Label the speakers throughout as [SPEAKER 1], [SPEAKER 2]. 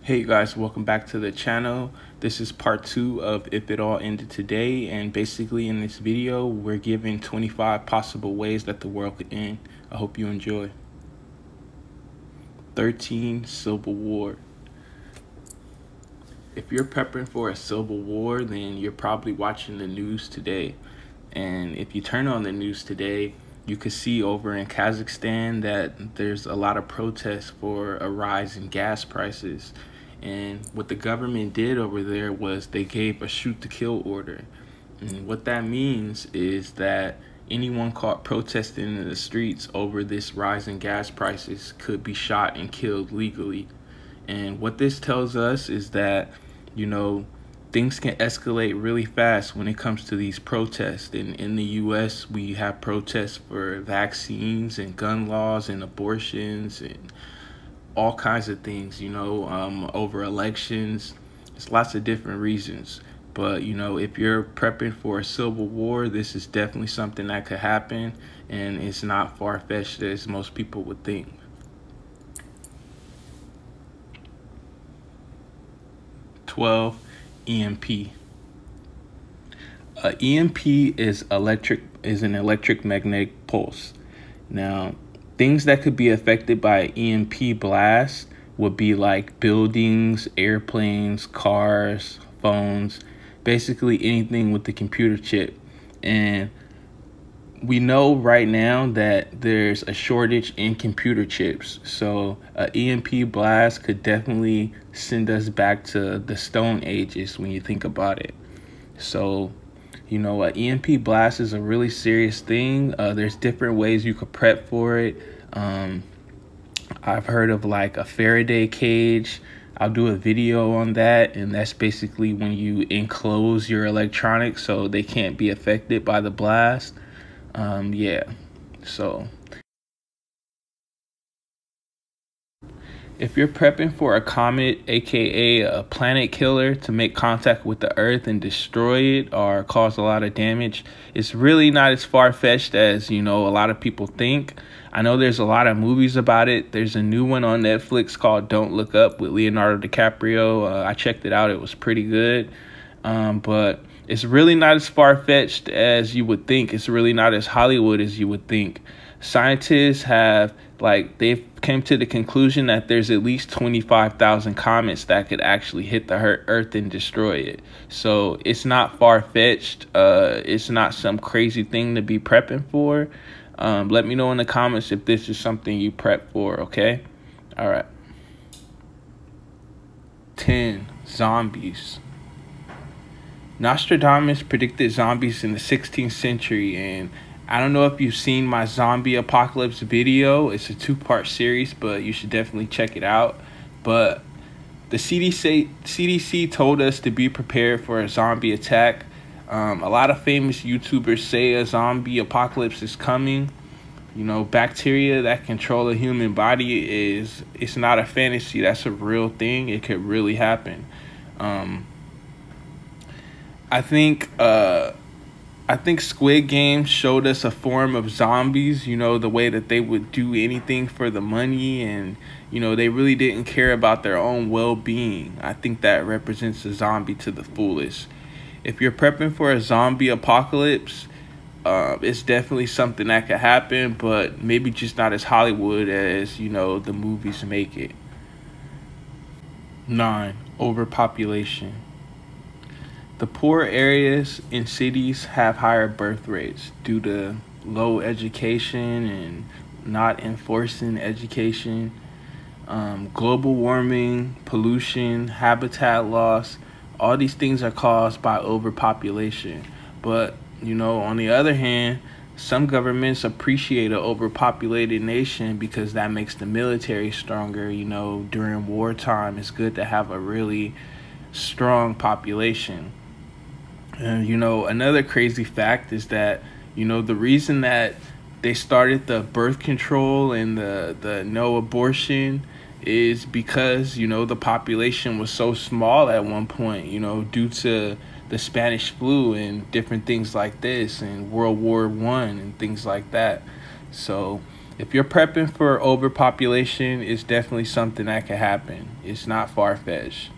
[SPEAKER 1] Hey guys, welcome back to the channel. This is part 2 of If It All Ended Today, and basically in this video we're giving 25 possible ways that the world could end. I hope you enjoy. 13. Civil War. If you're prepping for a civil war, then you're probably watching the news today. And if you turn on the news today, you could see over in Kazakhstan that there's a lot of protests for a rise in gas prices. And what the government did over there was they gave a shoot-to-kill order. And what that means is that anyone caught protesting in the streets over this rise in gas prices could be shot and killed legally. And what this tells us is that, you know, things can escalate really fast when it comes to these protests. In the US, we have protests for vaccines and gun laws and abortions and all kinds of things, you know, over elections. There's lots of different reasons. But, you know, if you're prepping for a civil war, this is definitely something that could happen, and it's not far-fetched as most people would think. 12. EMP. EMP is an electromagnetic pulse. Now, things that could be affected by EMP blast would be like buildings, airplanes, cars, phones, basically anything with the computer chip. And we know right now that there's a shortage in computer chips. So an EMP blast could definitely send us back to the Stone Ages when you think about it. So, you know, an EMP blast is a really serious thing. There's different ways you could prep for it. I've heard of like a Faraday cage. I'll do a video on that, and that's basically when you enclose your electronics so they can't be affected by the blast. Yeah, so if you're prepping for a comet, aka a planet killer, to make contact with the Earth and destroy it or cause a lot of damage, it's really not as far-fetched as, you know, a lot of people think. I know there's a lot of movies about it. There's a new one on Netflix called Don't Look Up with Leonardo DiCaprio. I checked it out. It was pretty good. But it's really not as far-fetched as you would think. It's really not as Hollywood as you would think. Scientists have, they've came to the conclusion that there's at least 25,000 comets that could actually hit the Earth and destroy it. So it's not far-fetched. It's not some crazy thing to be prepping for. Let me know in the comments if this is something you prep for, okay? All right. 10. Zombies. Nostradamus predicted zombies in the 16th century, and I don't know if you've seen my zombie apocalypse video. It's a 2-part series, but you should definitely check it out. But the CDC told us to be prepared for a zombie attack. A lot of famous YouTubers say a zombie apocalypse is coming. You know, bacteria that control the human body it's not a fantasy. That's a real thing. It could really happen. I think Squid Game showed us a form of zombies, you know, the way that they would do anything for the money, and, you know, they really didn't care about their own well-being. I think that represents a zombie to the fullest. If you're prepping for a zombie apocalypse, it's definitely something that could happen, but maybe just not as Hollywood as, you know, the movies make it. 9. Overpopulation. The poor areas in cities have higher birth rates due to low education and not enforcing education. Global warming, pollution, habitat loss, all these things are caused by overpopulation. But, you know, on the other hand, some governments appreciate an overpopulated nation because that makes the military stronger. You know, during wartime, it's good to have a really strong population. And, you know, another crazy fact is that, you know, the reason that they started the birth control and the no abortion is because, you know, the population was so small at one point, you know, due to the Spanish flu and different things like this, and World War I and things like that. So If you're prepping for overpopulation, it's definitely something that could happen. It's not far-fetched.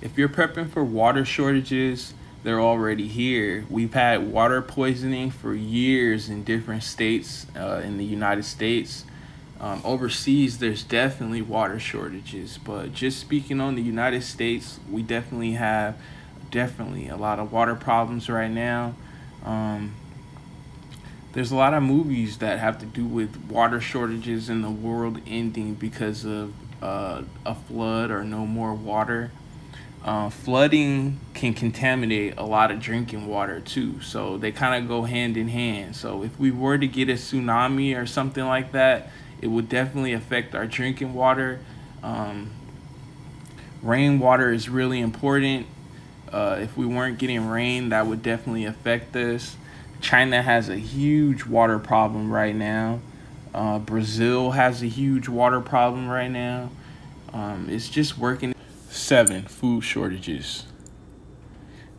[SPEAKER 1] If you're prepping for water shortages, they're already here. We've had water poisoning for years in different states in the United States. Overseas, there's definitely water shortages, but just speaking on the United States, we definitely have a lot of water problems right now. There's a lot of movies that have to do with water shortages and the world ending because of a flood or no more water. Flooding can contaminate a lot of drinking water too, so they kind of go hand in hand. So if we were to get a tsunami or something like that, it would definitely affect our drinking water. Rainwater is really important. If we weren't getting rain, that would definitely affect us. China has a huge water problem right now. Brazil has a huge water problem right now. It's just working. 7, food shortages.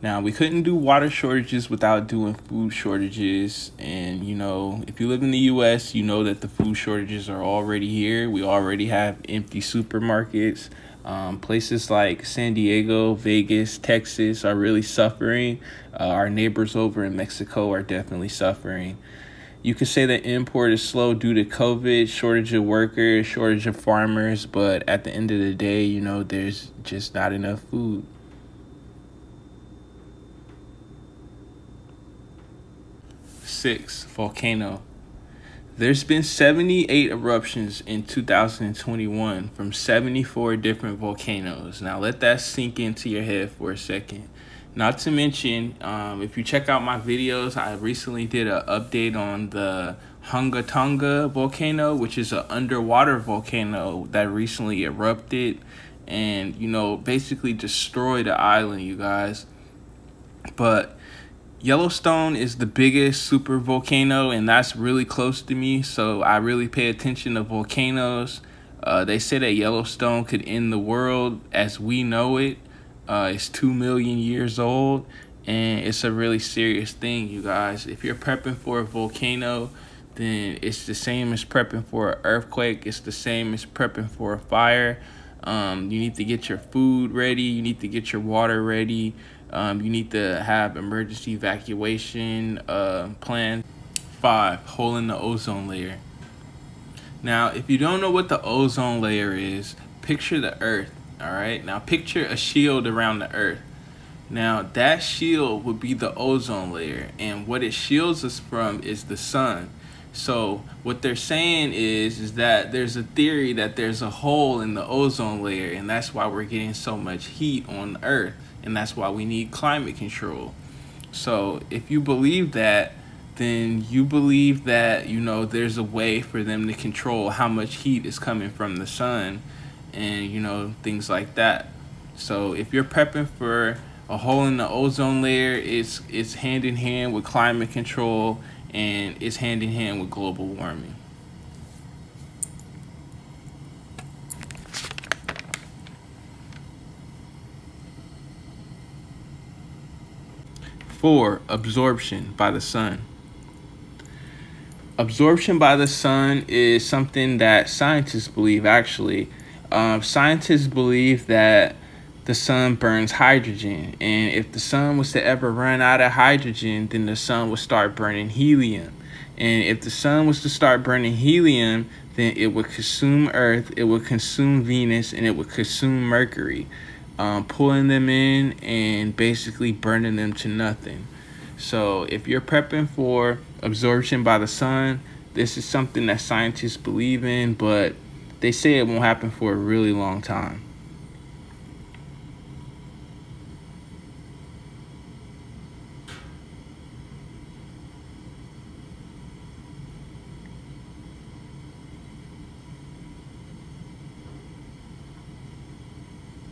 [SPEAKER 1] Now, we couldn't do water shortages without doing food shortages. And, you know, if you live in the U.S., you know that the food shortages are already here. We already have empty supermarkets. Places like San Diego, Vegas, Texas are really suffering. Our neighbors over in Mexico are definitely suffering. You could say that import is slow due to COVID, shortage of workers, shortage of farmers, but at the end of the day, you know, there's just not enough food. Six, volcano. There's been 78 eruptions in 2021 from 74 different volcanoes. Now let that sink into your head for a second. Not to mention, if you check out my videos, I recently did an update on the Hunga Tonga volcano, which is an underwater volcano that recently erupted and, you know, basically destroyed the island, you guys. But Yellowstone is the biggest super volcano, and that's really close to me, so I really pay attention to volcanoes. They say that Yellowstone could end the world as we know it. It's 2 million years old, and it's a really serious thing, you guys. If you're prepping for a volcano, then it's the same as prepping for an earthquake. It's the same as prepping for a fire. You need to get your food ready. You need to get your water ready. You need to have emergency evacuation plan. 5, hole in the ozone layer. Now, if you don't know what the ozone layer is, picture the earth. All right, now picture a shield around the earth. Now that shield would be the ozone layer, and what it shields us from is the sun. So what they're saying is that there's a theory that there's a hole in the ozone layer, and that's why we're getting so much heat on earth, and that's why we need climate control. So if you believe that, then you believe that, you know, there's a way for them to control how much heat is coming from the sun, and, you know, things like that. So if you're prepping for a hole in the ozone layer, it's hand in hand with climate control, and it's hand in hand with global warming. Four, absorption by the sun. Absorption by the sun is something that scientists believe, actually. Scientists believe that the sun burns hydrogen, and if the sun was to ever run out of hydrogen, then the sun would start burning helium. And if the sun was to start burning helium, then it would consume Earth, it would consume Venus, and it would consume Mercury, pulling them in and basically burning them to nothing. So if you're prepping for absorption by the sun, this is something that scientists believe in, but they say it won't happen for a really long time.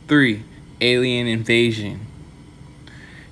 [SPEAKER 1] Three, alien invasion.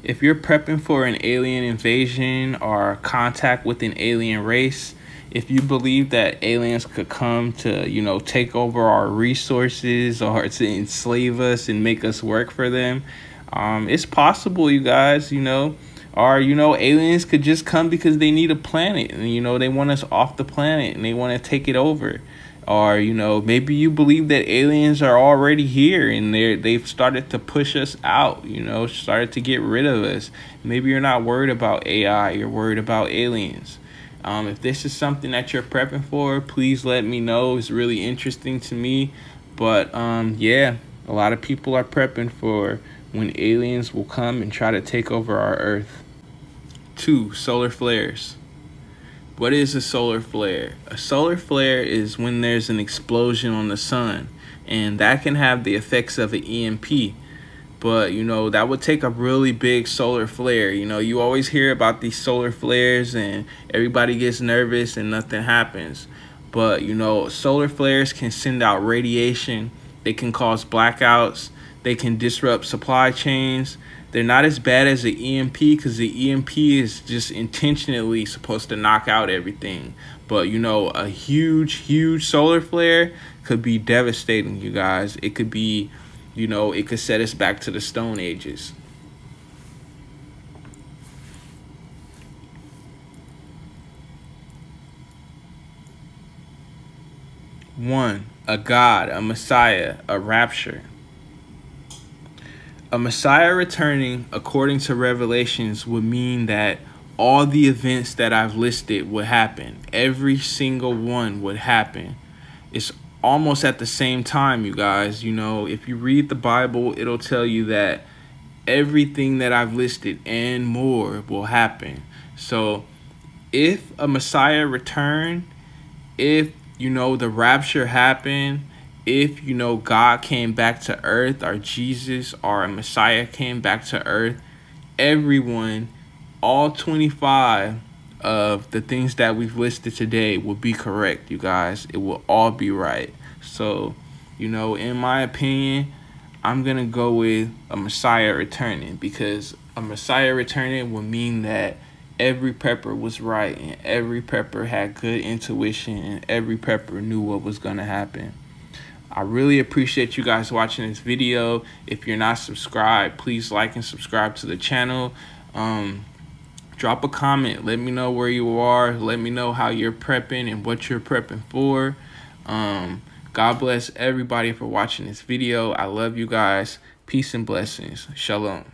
[SPEAKER 1] If you're prepping for an alien invasion or contact with an alien race, if you believe that aliens could come to, you know, take over our resources or to enslave us and make us work for them, it's possible, you guys. You know, Or, you know, aliens could just come because they need a planet and, you know, they want us off the planet and they want to take it over. Or, you know, maybe you believe that aliens are already here and they've started to push us out, you know, started to get rid of us. Maybe you're not worried about AI, you're worried about aliens. If this is something that you're prepping for, please let me know. It's really interesting to me. But yeah, a lot of people are prepping for when aliens will come and try to take over our Earth. 2. Solar flares. What is a solar flare? A solar flare is when there's an explosion on the sun, and that can have the effects of an EMP. But, you know, that would take a really big solar flare. You know, you always hear about these solar flares and everybody gets nervous and nothing happens. But, you know, solar flares can send out radiation. They can cause blackouts. They can disrupt supply chains. They're not as bad as the EMP because the EMP is just intentionally supposed to knock out everything. But, you know, a huge solar flare could be devastating, you guys. It could be, you know, it could set us back to the Stone Ages. One, a God, a Messiah, a rapture. A Messiah returning, according to Revelations, would mean that all the events that I've listed would happen. Every single one would happen. It's almost at the same time, you guys. You know, if you read the Bible, it'll tell you that everything that I've listed and more will happen. So if a Messiah returned, if, you know, the rapture happened, if, you know, God came back to earth, or Jesus or a Messiah came back to earth, everyone, all 25 of the things that we've listed today will be correct, you guys. It will all be right. So, you know, in my opinion, I'm going to go with a Messiah returning, because a Messiah returning would mean that every prepper was right and every prepper had good intuition and every prepper knew what was going to happen. I really appreciate you guys watching this video. If you're not subscribed, please like and subscribe to the channel. Drop a comment. Let me know where you are. Let me know how you're prepping and what you're prepping for. God bless everybody for watching this video. I love you guys. Peace and blessings. Shalom.